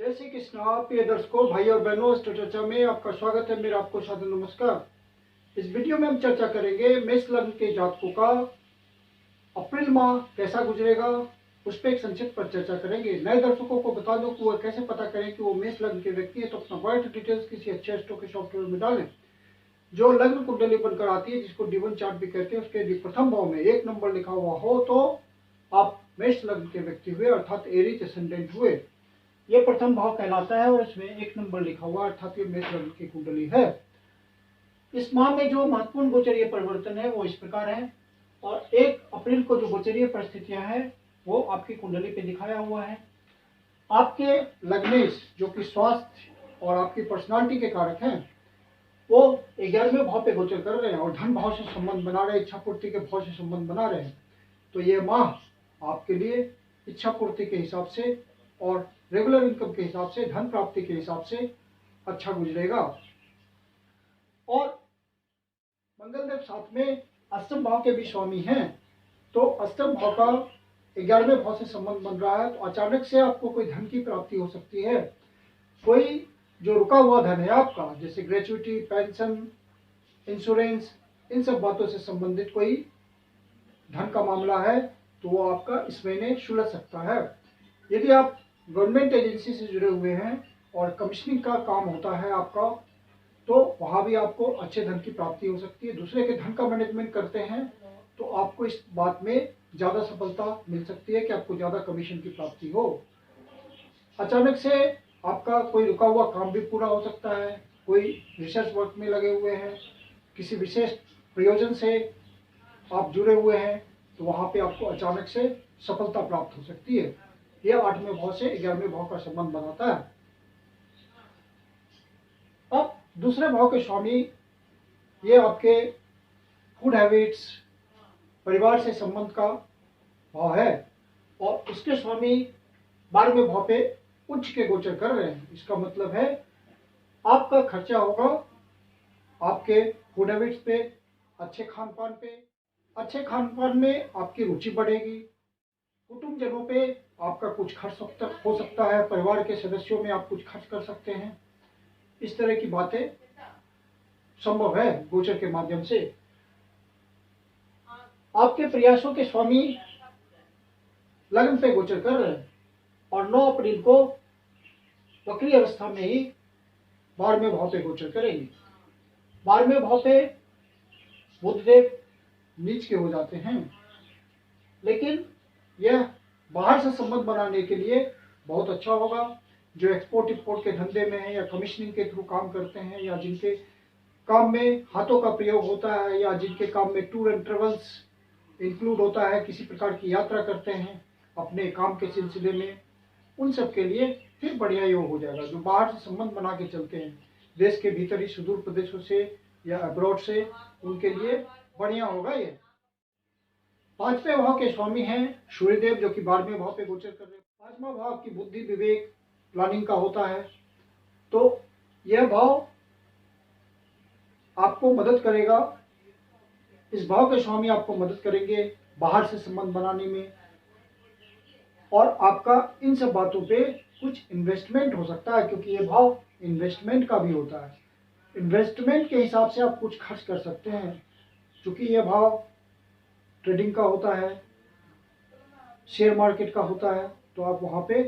जय श्री कृष्णा प्रिय दर्शकों, भाई और बहनों, इस चर्चा में आपका स्वागत है। मेरा आपको सादर नमस्कार। इस वीडियो में हम चर्चा करेंगे मेष लग्न के जातकों का अप्रैल माह कैसा गुजरेगा, उस पर एक संक्षिप्त पर चर्चा करेंगे। नए दर्शकों को बता दूं कि वो कैसे पता करें कि वो मेष लग्न के व्यक्ति है, तो अपना बर्थ डिटेल्स किसी अच्छे एस्ट्रो के सॉफ्टवेयर में डालें जो लग्न कुंडली बनकर आती है, जिसको D1 चार्ट भी कहते हैं। उसके यदि प्रथम भाव में 1 नंबर लिखा हुआ हो तो आप मेष लग्न के व्यक्ति हुए, अर्थात एरीज असेंडेंट हुए। ये प्रथम भाव कहलाता है और इसमें 1 नंबर लिखा हुआ, अर्थात ये मेष लग्न की कुंडली है। इस माह में जो महत्वपूर्ण गोचरीय परिवर्तन है वो इस प्रकार है, और 1 अप्रैल को जो गोचरीय परिस्थितियां हैं वो आपकी कुंडली पे दिखाया हुआ है। आपके लग्नेश जो कि स्वास्थ्य और आपकी पर्सनालिटी के कारक हैं, वो 11वें भाव पे गोचर कर रहे हैं और धन भाव से संबंध बना रहे हैं, इच्छा पूर्ति के भाव से संबंध बना रहे हैं। तो ये माह आपके लिए इच्छा पूर्ति के हिसाब से और रेगुलर इनकम के हिसाब से, धन प्राप्ति के हिसाब से अच्छा गुजरेगा। और मंगल देव साथ में अष्टम भाव के भी स्वामी हैं, तो अष्टम भाव का 11वें भाव से संबंध बन रहा है, तो अचानक से आपको कोई धन की प्राप्ति हो सकती है। कोई जो रुका हुआ धन है आपका, जैसे ग्रेचुइटी, पेंशन, इंश्योरेंस, इन सब बातों से संबंधित कोई धन का मामला है तो वो आपका इस महीने सुलझ सकता है। यदि आप गवर्नमेंट एजेंसी से जुड़े हुए हैं और कमीशनिंग का काम होता है आपका, तो वहाँ भी आपको अच्छे धन की प्राप्ति हो सकती है। दूसरे के धन का मैनेजमेंट करते हैं तो आपको इस बात में ज़्यादा सफलता मिल सकती है कि आपको ज़्यादा कमीशन की प्राप्ति हो। अचानक से आपका कोई रुका हुआ काम भी पूरा हो सकता है। कोई रिसर्च वर्क में लगे हुए हैं, किसी विशेष प्रयोजन से आप जुड़े हुए हैं, तो वहाँ पे आपको अचानक से सफलता प्राप्त हो सकती है। यह 8वें भाव से 11वें भाव का संबंध बनाता है। अब दूसरे भाव के स्वामी ये आपके फूड हैबिट्स, परिवार से संबंध का भाव है, और उसके स्वामी 12वें भाव पे उच्च के गोचर कर रहे हैं। इसका मतलब है आपका खर्चा होगा आपके फूड हैबिट्स पे, अच्छे खान पान पे। अच्छे खान पान में आपकी रुचि बढ़ेगी। कुटुंबजनों पे आपका कुछ खर्च हो सकता है, परिवार के सदस्यों में आप कुछ खर्च कर सकते हैं। इस तरह की बातें संभव है गोचर के माध्यम से। आपके प्रयासों के स्वामी लग्न पे गोचर कर रहे हैं और 9 अप्रैल को वक्री अवस्था में ही 12वें भाव पे गोचर करेंगे। 12वें भाव पे बुधदेव नीच के हो जाते हैं, लेकिन यह बाहर से संबंध बनाने के लिए बहुत अच्छा होगा। जो एक्सपोर्ट इंपोर्ट के धंधे में है या कमीशनिंग के थ्रू काम करते हैं, या जिनके काम में हाथों का प्रयोग होता है, या जिनके काम में टूर एंड ट्रेवल्स इंक्लूड होता है, किसी प्रकार की यात्रा करते हैं अपने काम के सिलसिले में, उन सब के लिए फिर बढ़िया योग हो जाएगा। जो बाहर से संबंध बना के चलते हैं देश के भीतर ही, सुदूर प्रदेशों से या अब्रॉड से, उनके लिए बढ़िया होगा ये। 5वें भाव के स्वामी हैं सूर्यदेव, जो कि 12वें भाव पे गोचर कर रहे हैं। 5वां भाव की बुद्धि, विवेक, प्लानिंग का होता है, तो यह भाव आपको मदद करेगा। इस भाव के स्वामी आपको मदद करेंगे बाहर से संबंध बनाने में, और आपका इन सब बातों पे कुछ इन्वेस्टमेंट हो सकता है, क्योंकि ये भाव इन्वेस्टमेंट का भी होता है। इन्वेस्टमेंट के हिसाब से आप कुछ खर्च कर सकते हैं। क्योंकि ये भाव ट्रेडिंग का होता है, शेयर मार्केट का होता है, तो आप वहाँ पे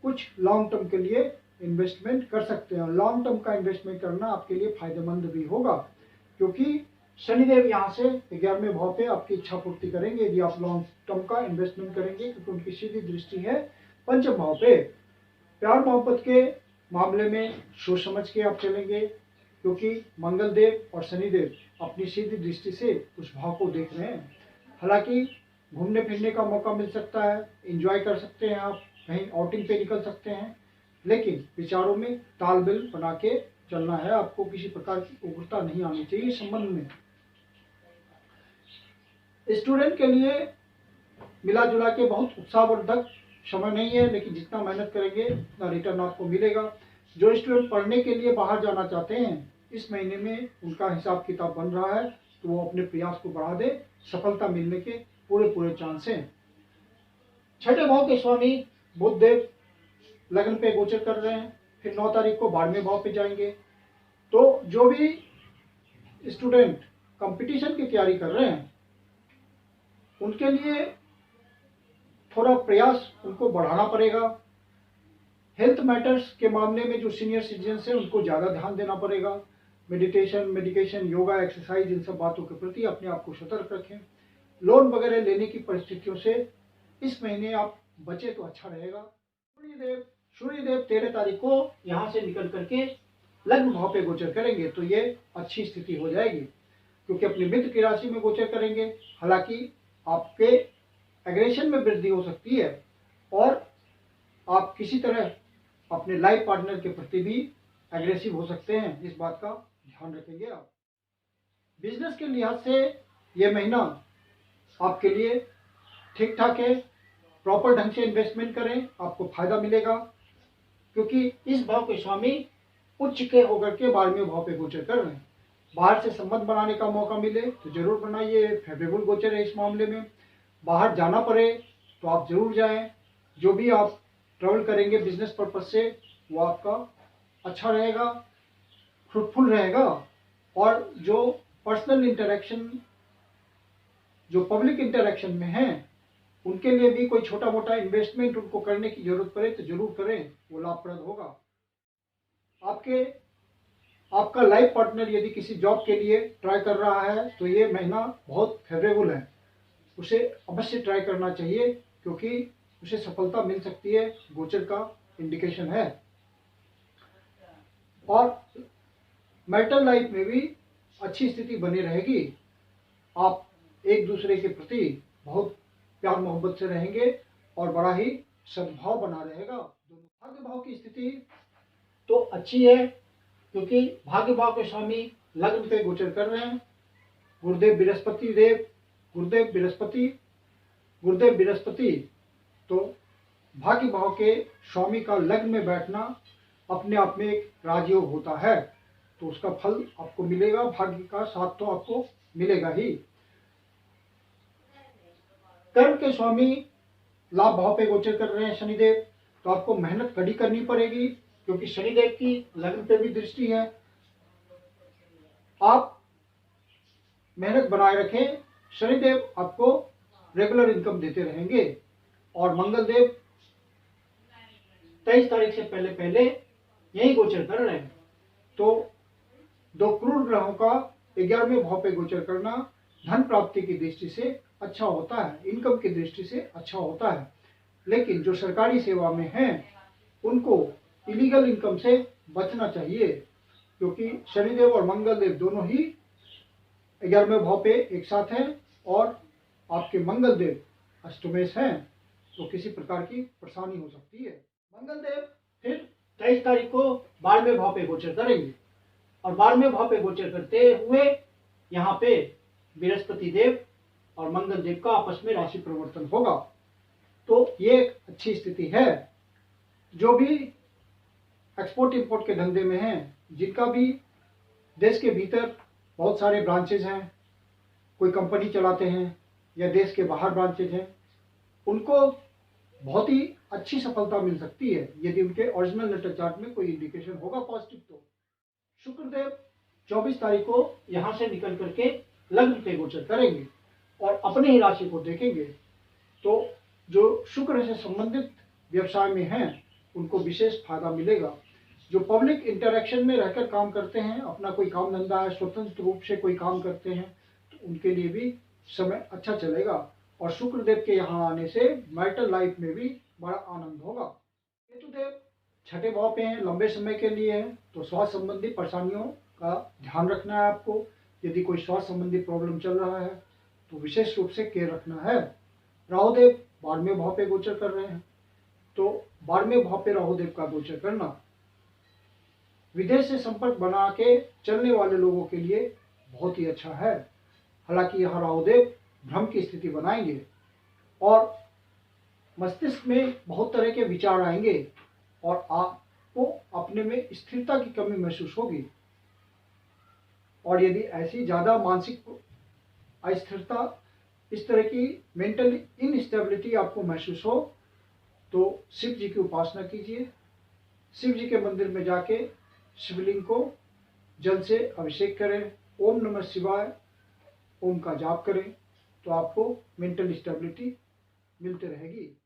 कुछ लॉन्ग टर्म के लिए इन्वेस्टमेंट कर सकते हैं। लॉन्ग टर्म का इन्वेस्टमेंट करना आपके लिए फायदेमंद भी होगा, क्योंकि शनिदेव यहाँ से 11वें भाव पे आपकी इच्छा पूर्ति करेंगे यदि आप लॉन्ग टर्म का इन्वेस्टमेंट करेंगे, क्योंकि उनकी सीधी दृष्टि है 5वें भाव पे। प्यार मोहब्बत के मामले में सोच समझ के आप चलेंगे, क्योंकि मंगल देव और शनिदेव अपनी सीधी दृष्टि से उस भाव को देख रहे हैं। हालांकि घूमने फिरने का मौका मिल सकता है, एंजॉय कर सकते हैं, आप कहीं आउटिंग पे निकल सकते हैं, लेकिन विचारों में तालमेल बना के चलना है। आपको किसी प्रकार की उग्रता नहीं आनी चाहिए संबंध में। स्टूडेंट के लिए मिला जुला के बहुत उत्साहवर्धक समय नहीं है, लेकिन जितना मेहनत करेंगे उतना रिटर्न आपको मिलेगा। जो स्टूडेंट पढ़ने के लिए बाहर जाना चाहते हैं, इस महीने में उनका हिसाब किताब बन रहा है, तो वो अपने प्रयास को बढ़ा दे, सफलता मिलने के पूरे चांस हैं। 6ठे भाव के स्वामी बुधदेव लग्न पे गोचर कर रहे हैं। फिर 9 तारीख को 12वें भाव पे जाएंगे। तो जो भी स्टूडेंट कंपटीशन की तैयारी कर रहे हैं उनके लिए थोड़ा प्रयास उनको बढ़ाना पड़ेगा। हेल्थ मैटर्स के मामले में जो सीनियर सिटीजन्स हैं उनको ज़्यादा ध्यान देना पड़ेगा। मेडिटेशन, योगा, एक्सरसाइज, इन सब बातों के प्रति अपने आप को सतर्क रखें। लोन वगैरह लेने की परिस्थितियों से इस महीने आप बचे तो अच्छा रहेगा। सूर्यदेव 13 तारीख को यहाँ से निकल करके लग्न भाव पे गोचर करेंगे, तो ये अच्छी स्थिति हो जाएगी, क्योंकि अपने मित्र की राशि में गोचर करेंगे। हालांकि आपके एग्रेशन में वृद्धि हो सकती है और आप किसी तरह अपने लाइफ पार्टनर के प्रति भी एग्रेसिव हो सकते हैं, इस बात का ध्यान रखेंगे आप। बिजनेस के लिहाज से ये महीना आपके लिए ठीक ठाक है। प्रॉपर ढंग से इन्वेस्टमेंट करें, आपको फायदा मिलेगा, क्योंकि इस भाव के स्वामी उच्च के होकर के 12वें भाव पे गोचर कर रहे हैं। बाहर से संबंध बनाने का मौका मिले तो जरूर बनाइए, फेवरेबल गोचर है इस मामले में। बाहर जाना पड़े तो आप जरूर जाएं। जो भी आप ट्रैवल करेंगे बिजनेस पर्पज से वो आपका अच्छा रहेगा, फ्रूटफुल रहेगा। और जो पर्सनल इंटरेक्शन, जो पब्लिक इंटरेक्शन में है, उनके लिए भी कोई छोटा मोटा इन्वेस्टमेंट उनको करने की जरूरत पड़े तो जरूर करें, वो लाभप्रद होगा। आपका लाइफ पार्टनर यदि किसी जॉब के लिए ट्राई कर रहा है तो ये महीना बहुत फेवरेबल है, उसे अवश्य ट्राई करना चाहिए, क्योंकि उसे सफलता मिल सकती है, गोचर का इंडिकेशन है। और मैरिटल लाइफ में भी अच्छी स्थिति बनी रहेगी। आप एक दूसरे के प्रति बहुत प्यार मोहब्बत से रहेंगे और बड़ा ही सद्भाव बना रहेगा। भाग्य भाव की स्थिति तो अच्छी है, क्योंकि भाग्य भाव के स्वामी लग्न पे गोचर कर रहे हैं। गुरुदेव बृहस्पति, तो भाग्य भाव के स्वामी का लग्न में बैठना अपने आप में एक राजयोग होता है, तो उसका फल आपको मिलेगा। भाग्य का साथ तो आपको मिलेगा ही। कर्म के स्वामी लाभ भाव पे गोचर कर रहे हैं शनिदेव, तो आपको मेहनत कड़ी करनी पड़ेगी, क्योंकि शनिदेव की लग्न पे भी दृष्टि है। आप मेहनत बनाए रखें, शनिदेव आपको रेगुलर इनकम देते रहेंगे। और मंगल देव 23 तारीख से पहले यही गोचर कर रहे हैं, तो 2 क्रूर ग्रहों का 11वें भाव पे गोचर करना धन प्राप्ति की दृष्टि से अच्छा होता है, इनकम की दृष्टि से अच्छा होता है। लेकिन जो सरकारी सेवा में हैं उनको इलीगल इनकम से बचना चाहिए, क्योंकि शनिदेव और मंगल देव दोनों ही 11वें भाव पे एक साथ हैं और आपके मंगल देव अष्टमेश हैं, तो किसी प्रकार की परेशानी हो सकती है। मंगल देव फिर 23 तारीख को 12वें भाव पे गोचर करेंगे, और 12वें भाव पे गोचर करते हुए यहाँ पे बृहस्पति देव और मंगल देव का आपस में राशि परिवर्तन होगा, तो ये एक अच्छी स्थिति है। जो भी एक्सपोर्ट इंपोर्ट के धंधे में हैं, जिनका भी देश के भीतर बहुत सारे ब्रांचेज हैं, कोई कंपनी चलाते हैं या देश के बाहर ब्रांचेज हैं, उनको बहुत ही अच्छी सफलता मिल सकती है यदि उनके ओरिजिनल लेटर चार्ट में कोई इंडिकेशन होगा पॉजिटिव। तो शुक्रदेव 24 तारीख को यहाँ से निकल करके लग्न पे गोचर करेंगे और अपने ही राशि को देखेंगे, तो जो शुक्र से संबंधित व्यवसाय में हैं उनको विशेष फायदा मिलेगा। जो पब्लिक इंटरेक्शन में रहकर काम करते हैं, अपना कोई काम धंधा है, स्वतंत्र रूप से कोई काम करते हैं, तो उनके लिए भी समय अच्छा चलेगा। और शुक्रदेव के यहाँ आने से मैरिटल लाइफ में भी बड़ा आनंद होगा। केतुदेव 6ठे भाव पे हैं, लंबे समय के लिए हैं, तो स्वास्थ्य संबंधी परेशानियों का ध्यान रखना है आपको। यदि कोई स्वास्थ्य संबंधी प्रॉब्लम चल रहा है तो विशेष रूप से केयर रखना है। राहुदेव 12वें भाव पे गोचर कर रहे हैं, तो 12वें भाव पे राहुदेव का गोचर करना विदेश से संपर्क बना के चलने वाले लोगों के लिए बहुत ही अच्छा है। हालांकि यहाँ राहुदेव भ्रम की स्थिति बनाएंगे और मस्तिष्क में बहुत तरह के विचार आएंगे और आपको अपने में स्थिरता की कमी महसूस होगी। और यदि ऐसी ज़्यादा मानसिक अस्थिरता, इस तरह की मेंटल इनस्टेबिलिटी आपको महसूस हो, तो शिव जी की उपासना कीजिए, शिव जी के मंदिर में जाके शिवलिंग को जल से अभिषेक करें, ओम नमः शिवाय ओम का जाप करें, तो आपको मेंटल स्टेबिलिटी मिलती रहेगी।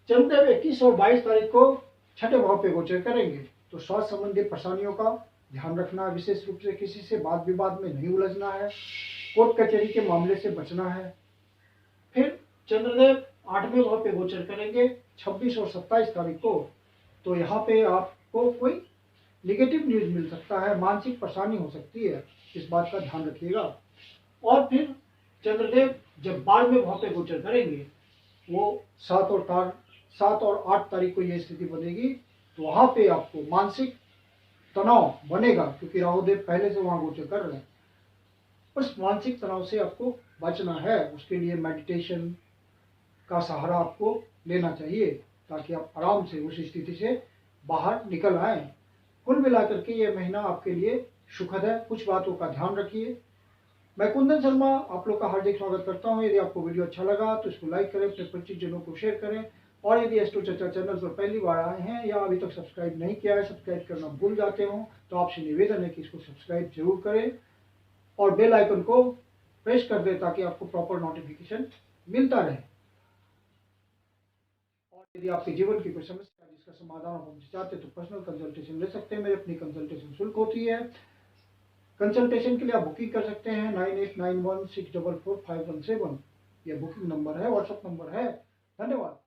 चंद्रदेव 21 और 22 तारीख को छठे भाव पे गोचर करेंगे, तो स्वास्थ्य संबंधी परेशानियों का ध्यान रखना है। विशेष रूप से किसी से वाद विवाद में नहीं उलझना है, कोर्ट कचहरी के मामले से बचना है। फिर चंद्रदेव 8वें भाव पे गोचर करेंगे 26 और 27 तारीख को, तो यहाँ पे आपको कोई निगेटिव न्यूज मिल सकता है, मानसिक परेशानी हो सकती है, इस बात का ध्यान रखिएगा। और फिर चंद्रदेव जब 12वें भाव पे गोचर करेंगे, वो 7 और 8 तारीख को ये स्थिति बनेगी, तो वहाँ पे आपको मानसिक तनाव बनेगा, क्योंकि राहुदेव पहले से वहाँ गोचर कर रहे हैं। उस मानसिक तनाव से आपको बचना है, उसके लिए मेडिटेशन का सहारा आपको लेना चाहिए, ताकि आप आराम से उस स्थिति से बाहर निकल आए। कुल मिलाकर के ये महीना आपके लिए सुखद है। कुछ बातों का ध्यान रखिए। मैं कुंदन शर्मा आप लोग का हार्दिक स्वागत करता हूं। यदि आपको वीडियो अच्छा लगा तो इसको लाइक करें, अपने परिचितजनों को शेयर करें, और यदि एस्ट्रो चर्चा चैनल पर पहली बार आए हैं या अभी तक सब्सक्राइब नहीं किया है, सब्सक्राइब करना भूल जाते हो, तो आपसे निवेदन है कि इसको सब्सक्राइब जरूर करें और बेल आइकन को प्रेस कर दें, ताकि आपको प्रॉपर नोटिफिकेशन मिलता रहे। और यदि आपके जीवन की कोई समस्या जिसका समाधान आप हमसे चाहते हैं, तो पर्सनल कंसल्टेशन ले सकते हैं। मेरी अपनी कंसल्टेशन शुल्क होती है। कंसल्टेशन के लिए आप बुकिंग कर सकते हैं 9891644517। यह बुकिंग नंबर है, व्हाट्सएप नंबर है। धन्यवाद।